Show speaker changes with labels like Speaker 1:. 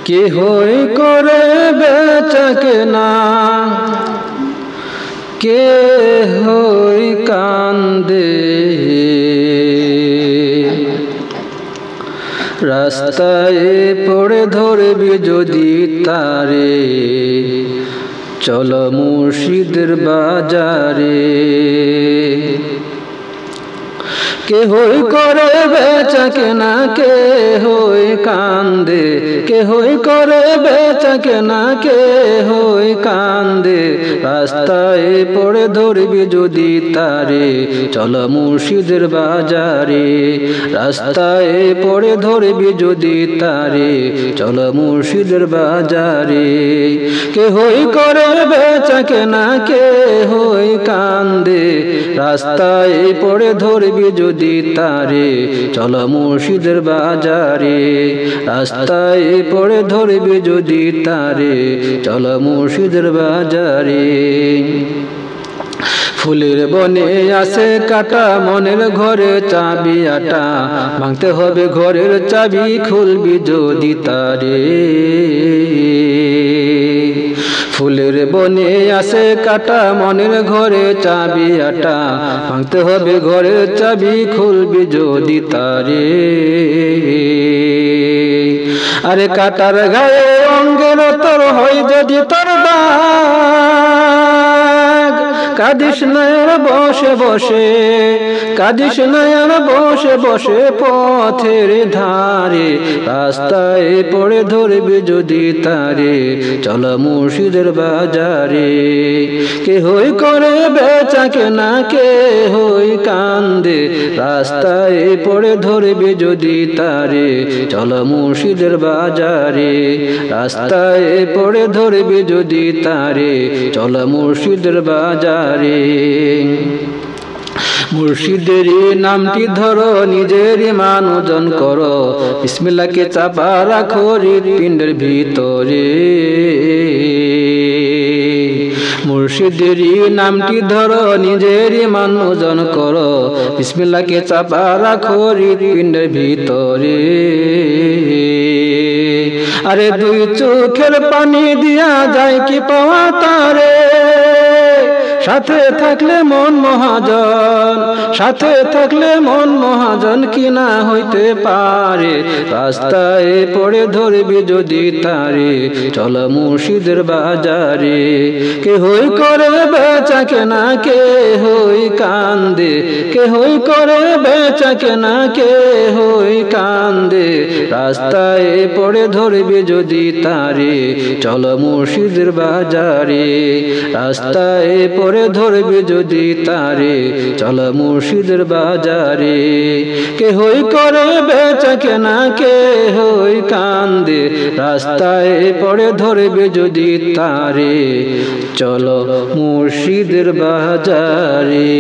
Speaker 1: কে হই করে বেচা কেনা, কে হই কান্দে, রাস্তায় পড়ে ধরবি যদি তারে, চলো মুর্শিদের বাজারে। কে হই করে বেচা কেনা, কে হই কান্দে, কে হই করে বেচা কেনা, কে হই কান্দে, রাস্তায় পড়ে ধরবি যদি তারে, চলো মুর্শিদের বাজারে। রাস্তায় পড়ে ধরবি যদি তারে, চলো মুর্শিদের বাজারে। কে হই করে বেচা কেনা, কে হই কান্দে, রাস্তায় পড়ে ধরবি যদি তারে, চলো মুর্শিদের বাজারে। রাস্তায় পড়ে ধরবি যদি তারে, চলো মুর্শিদের বাজারে। ফুলের বনে আছে কাটা, মনের ঘরে চাবি আটা, ভাঙতে হবে ঘরের চাবি, খুলবি যদি তারে। ফুলের বনে আছে কাটা, মনের ঘরে চাবি আটা, ভাঙতে হবে ঘরের চাবি, খুলবি যদি তারে। আরে কাটার গায়ে অঙ্গের তোর হয় যদি তোর দাগ, কাঁদিস না আর বসে বসে, কাঁদিস না আর বসে বসে পথের ধারে, রাস্তায় পড়ে ধরবি যদি তারে, চলো মুর্শিদের বাজারে। কে হই করে বেচা কেনা, কে হই কান্দে, রাস্তায় পড়ে ধরবি যদি তারে, চলো মুর্শিদের বাজারে। রাস্তায় পড়ে ধরবি যদি তারে, চলো মুর্শিদের বাজারে। মুর্শিদের নামটি ধরো, নিজের মান ওজন করো, বিসমিল্লাহকে চাপা রাখো হৃৎপিণ্ডের ভিতরে। মুর্শিদের নামটি ধরো, নিজের মান ওজন করো, বিসমিল্লাহকে চাপা রাখো হৃৎপিণ্ডের ভিতরে। আরে দুই চোখের পানি দিয়া যায় কি পাওয়া তারে, সাথে থাকলে মন মহাজন, সাথে থাকলে মন মহাজন, কি না হইতে পারে, রাস্তায় পড়ে ধরবি যদি তারে, চলো মুর্শিদের বাজারে। কে হই করে বেচা কেনা, কে হই কান্দে, কে হই করে বেচা কেনা, কে হই কান্দে, রাস্তায় পড়ে ধরবি যদি তারে, চলো মুর্শিদের বাজারে। রাস্তায় পড়ে ধরবি যদি তারে, চলো মুর্শিদের বাজারে। কে হই করে বেচা কেনা, কে হই কান্দে, রাস্তায় পড়ে ধরবি যদি তারে, চলো মুর্শিদের বাজারে।